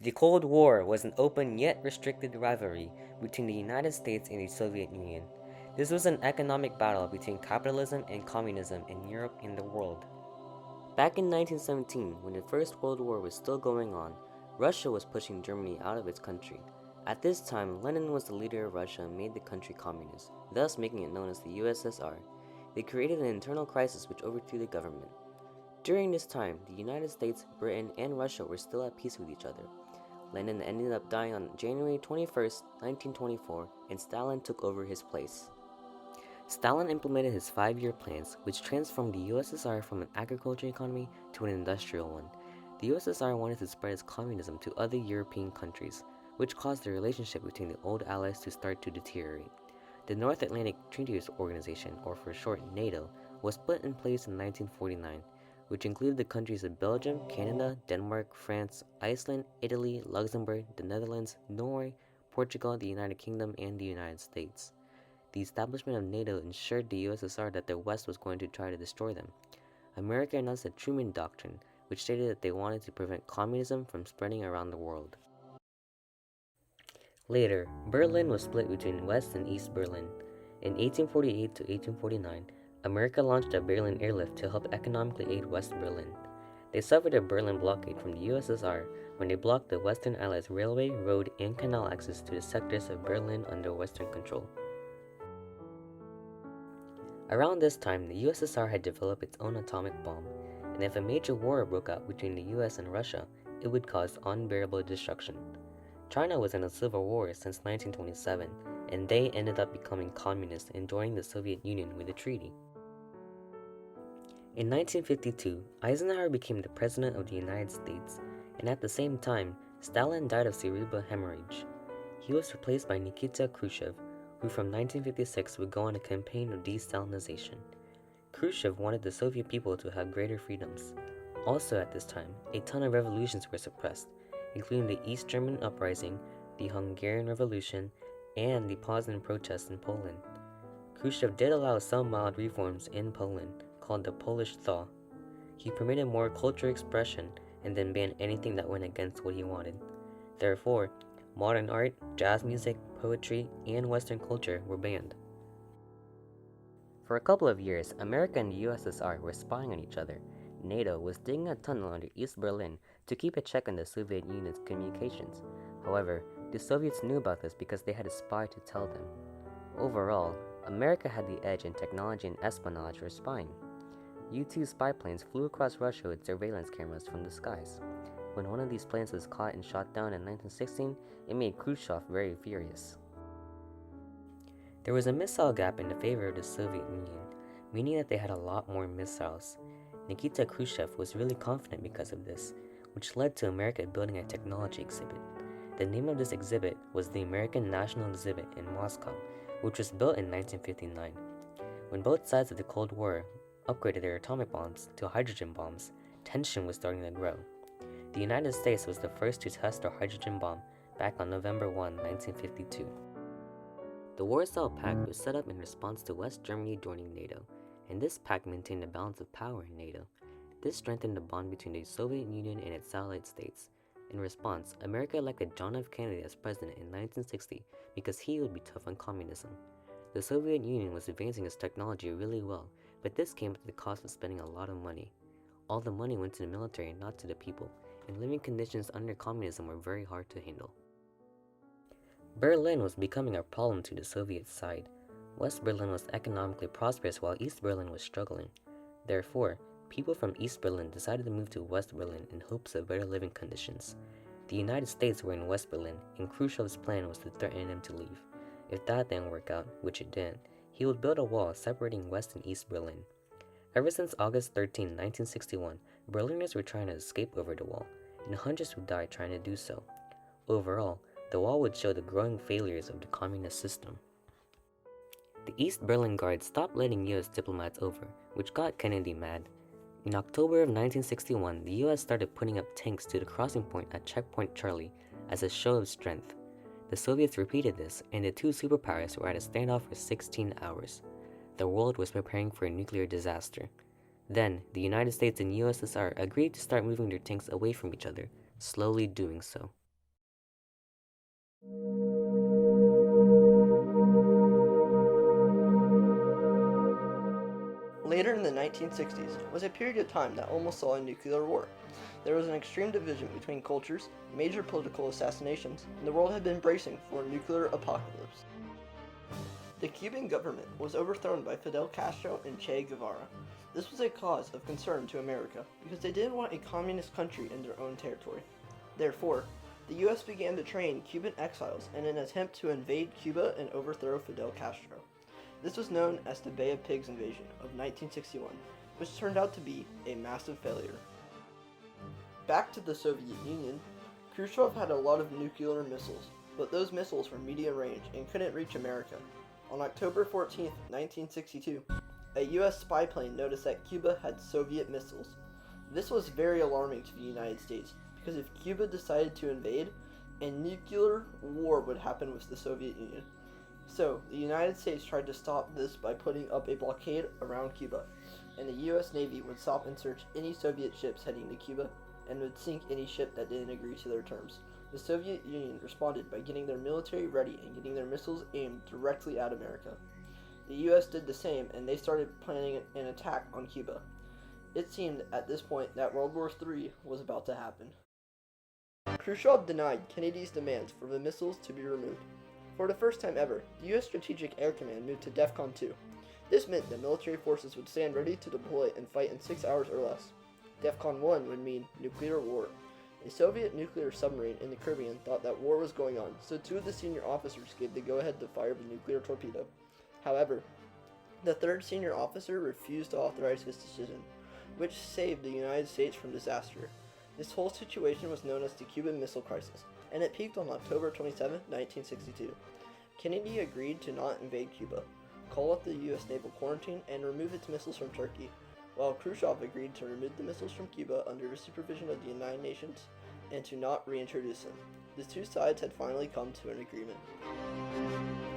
The Cold War was an open yet restricted rivalry between the United States and the Soviet Union. This was an economic battle between capitalism and communism in Europe and the world. Back in 1917, when the First World War was still going on, Russia was pushing Germany out of its country. At this time, Lenin was the leader of Russia and made the country communist, thus making it known as the USSR. They created an internal crisis which overthrew the government. During this time, the United States, Britain, and Russia were still at peace with each other. Lenin ended up dying on January 21st, 1924, and Stalin took over his place. Stalin implemented his 5-year plans, which transformed the USSR from an agriculture economy to an industrial one. The USSR wanted to spread its communism to other European countries, which caused the relationship between the old allies to start to deteriorate. The North Atlantic Treaty Organization, or for short NATO, was put in place in 1949, which included the countries of Belgium, Canada, Denmark, France, Iceland, Italy, Luxembourg, the Netherlands, Norway, Portugal, the United Kingdom, and the United States. The establishment of NATO ensured the USSR that the West was going to try to destroy them. America announced the Truman Doctrine, which stated that they wanted to prevent communism from spreading around the world. Later, Berlin was split between West and East Berlin. In 1848 to 1849, America launched a Berlin airlift to help economically aid West Berlin. They suffered a Berlin blockade from the USSR when they blocked the Western Allies' railway, road, and canal access to the sectors of Berlin under Western control. Around this time, the USSR had developed its own atomic bomb, and if a major war broke out between the US and Russia, it would cause unbearable destruction. China was in a civil war since 1927, and they ended up becoming communist and joining the Soviet Union with a treaty. In 1952, Eisenhower became the President of the United States, and at the same time, Stalin died of cerebral hemorrhage. He was replaced by Nikita Khrushchev, who from 1956 would go on a campaign of de-Stalinization. Khrushchev wanted the Soviet people to have greater freedoms. Also at this time, a ton of revolutions were suppressed, including the East German Uprising, the Hungarian Revolution, and the Poznan protests in Poland. Khrushchev did allow some mild reforms in Poland, called the Polish Thaw. He permitted more cultural expression and then banned anything that went against what he wanted. Therefore, modern art, jazz music, poetry, and Western culture were banned. For a couple of years, America and the USSR were spying on each other. NATO was digging a tunnel under East Berlin to keep a check on the Soviet Union's communications. However, the Soviets knew about this because they had a spy to tell them. Overall, America had the edge in technology and espionage for spying. U-2 spy planes flew across Russia with surveillance cameras from the skies. When one of these planes was caught and shot down in 1916, it made Khrushchev very furious. There was a missile gap in the favor of the Soviet Union, meaning that they had a lot more missiles. Nikita Khrushchev was really confident because of this, which led to America building a technology exhibit. The name of this exhibit was the American National Exhibit in Moscow, which was built in 1959. When both sides of the Cold War upgraded their atomic bombs to hydrogen bombs, tension was starting to grow. The United States was the first to test their hydrogen bomb back on November 1, 1952. The Warsaw Pact was set up in response to West Germany joining NATO, and this pact maintained a balance of power in NATO. This strengthened the bond between the Soviet Union and its satellite states. In response, America elected John F. Kennedy as president in 1960 because he would be tough on communism. The Soviet Union was advancing its technology really well, but this came at the cost of spending a lot of money. All the money went to the military and not to the people, and living conditions under communism were very hard to handle. Berlin was becoming a problem to the Soviet side. West Berlin was economically prosperous while East Berlin was struggling. Therefore, people from East Berlin decided to move to West Berlin in hopes of better living conditions. The United States were in West Berlin, and Khrushchev's plan was to threaten them to leave. If that didn't work out, which it didn't, he would build a wall separating West and East Berlin. Ever since August 13, 1961, Berliners were trying to escape over the wall, and hundreds would die trying to do so. Overall, the wall would show the growing failures of the communist system. The East Berlin Guard stopped letting US diplomats over, which got Kennedy mad. In October of 1961, the US started putting up tanks to the crossing point at Checkpoint Charlie as a show of strength. The Soviets repeated this, and the two superpowers were at a standoff for 16 hours. The world was preparing for a nuclear disaster. Then, the United States and USSR agreed to start moving their tanks away from each other, slowly doing so. Later in the 1960s was a period of time that almost saw a nuclear war. There was an extreme division between cultures, major political assassinations, and the world had been bracing for a nuclear apocalypse. The Cuban government was overthrown by Fidel Castro and Che Guevara. This was a cause of concern to America because they didn't want a communist country in their own territory. Therefore, the U.S. began to train Cuban exiles in an attempt to invade Cuba and overthrow Fidel Castro. This was known as the Bay of Pigs invasion of 1961, which turned out to be a massive failure. Back to the Soviet Union, Khrushchev had a lot of nuclear missiles, but those missiles were medium range and couldn't reach America. On October 14, 1962, a U.S. spy plane noticed that Cuba had Soviet missiles. This was very alarming to the United States because if Cuba decided to invade, a nuclear war would happen with the Soviet Union. So, the United States tried to stop this by putting up a blockade around Cuba, and the U.S. Navy would stop and search any Soviet ships heading to Cuba and would sink any ship that didn't agree to their terms. The Soviet Union responded by getting their military ready and getting their missiles aimed directly at America. The U.S. did the same, and they started planning an attack on Cuba. It seemed at this point that World War III was about to happen. Khrushchev denied Kennedy's demands for the missiles to be removed. For the first time ever, the U.S. Strategic Air Command moved to DEFCON 2. This meant that military forces would stand ready to deploy and fight in 6 hours or less. DEFCON 1 would mean nuclear war. A Soviet nuclear submarine in the Caribbean thought that war was going on, so 2 of the senior officers gave the go-ahead to fire the nuclear torpedo. However, the 3rd senior officer refused to authorize his decision, which saved the United States from disaster. This whole situation was known as the Cuban Missile Crisis, and it peaked on October 27, 1962. Kennedy agreed to not invade Cuba, call up the U.S. naval quarantine, and remove its missiles from Turkey, while Khrushchev agreed to remove the missiles from Cuba under the supervision of the United Nations and to not reintroduce them. The 2 sides had finally come to an agreement.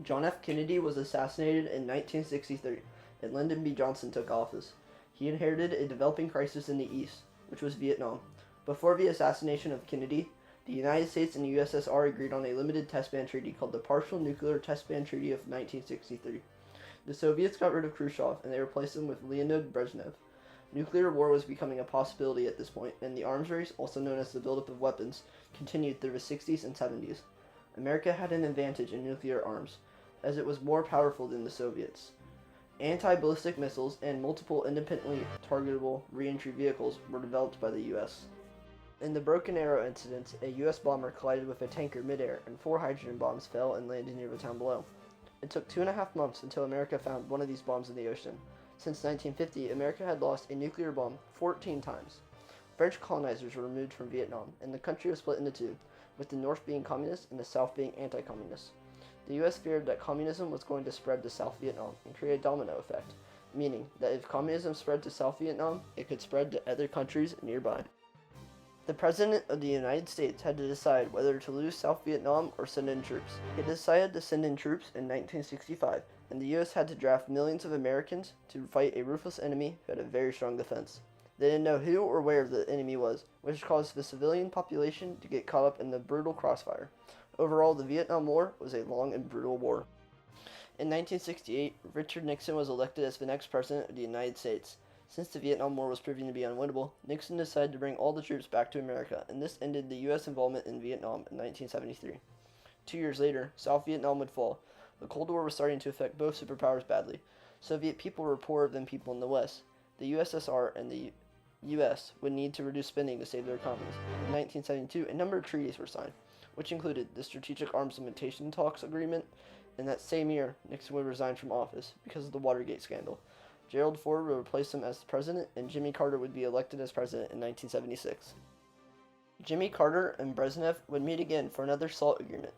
John F. Kennedy was assassinated in 1963, and Lyndon B. Johnson took office. He inherited a developing crisis in the East, which was Vietnam. Before the assassination of Kennedy, the United States and the USSR agreed on a limited test ban treaty called the Partial Nuclear Test Ban Treaty of 1963. The Soviets got rid of Khrushchev and they replaced him with Leonid Brezhnev. Nuclear war was becoming a possibility at this point, and the arms race, also known as the buildup of weapons, continued through the 60s and 70s. America had an advantage in nuclear arms, as it was more powerful than the Soviets. Anti-ballistic missiles and multiple independently targetable reentry vehicles were developed by the U.S. In the Broken Arrow incident, a U.S. bomber collided with a tanker midair, and 4 hydrogen bombs fell and landed near the town below. It took 2.5 months until America found one of these bombs in the ocean. Since 1950, America had lost a nuclear bomb 14 times. French colonizers were removed from Vietnam, and the country was split into 2, with the North being communist and the South being anti-communist. The U.S. feared that communism was going to spread to South Vietnam and create a domino effect, meaning that if communism spread to South Vietnam, it could spread to other countries nearby. The President of the United States had to decide whether to lose South Vietnam or send in troops. He decided to send in troops in 1965, and the U.S. had to draft millions of Americans to fight a ruthless enemy who had a very strong defense. They didn't know who or where the enemy was, which caused the civilian population to get caught up in the brutal crossfire. Overall, the Vietnam War was a long and brutal war. In 1968, Richard Nixon was elected as the next President of the United States. Since the Vietnam War was proving to be unwinnable, Nixon decided to bring all the troops back to America, and this ended the U.S. involvement in Vietnam in 1973. 2 years later, South Vietnam would fall. The Cold War was starting to affect both superpowers badly. Soviet people were poorer than people in the West. The USSR and the U.S. would need to reduce spending to save their economies. In 1972, a number of treaties were signed, which included the Strategic Arms Limitation Talks Agreement, and that same year, Nixon would resign from office because of the Watergate scandal. Gerald Ford would replace him as president, and Jimmy Carter would be elected as president in 1976. Jimmy Carter and Brezhnev would meet again for another SALT agreement.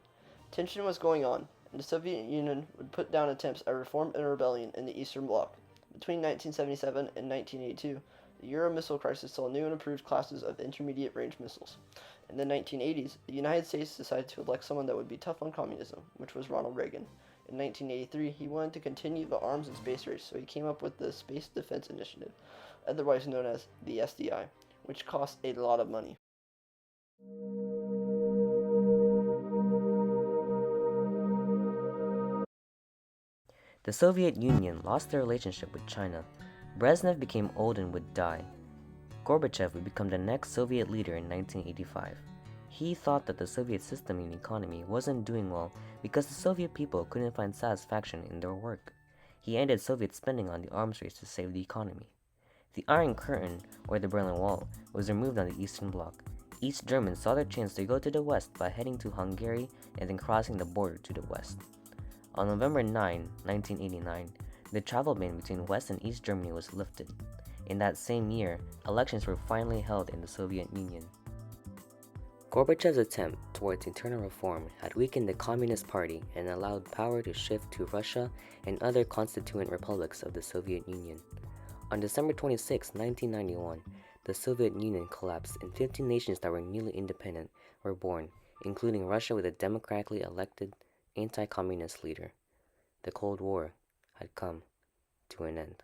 Tension was going on, and the Soviet Union would put down attempts at reform and rebellion in the Eastern Bloc. Between 1977 and 1982, the Euro missile crisis saw new and improved classes of intermediate-range missiles. In the 1980s, the United States decided to elect someone that would be tough on communism, which was Ronald Reagan. In 1983, he wanted to continue the arms and space race, so he came up with the Space Defense Initiative, otherwise known as the SDI, which cost a lot of money. The Soviet Union lost their relationship with China. Brezhnev became old and would die. Gorbachev would become the next Soviet leader in 1985. He thought that the Soviet system and economy wasn't doing well because the Soviet people couldn't find satisfaction in their work. He ended Soviet spending on the arms race to save the economy. The Iron Curtain, or the Berlin Wall, was removed on the Eastern Bloc. Each German saw their chance to go to the west by heading to Hungary and then crossing the border to the west. On November 9, 1989, the travel ban between West and East Germany was lifted. In that same year, elections were finally held in the Soviet Union. Gorbachev's attempt towards internal reform had weakened the Communist Party and allowed power to shift to Russia and other constituent republics of the Soviet Union. On December 26, 1991, the Soviet Union collapsed and 15 nations that were newly independent were born, including Russia with a democratically elected anti-communist leader. The Cold War had come to an end.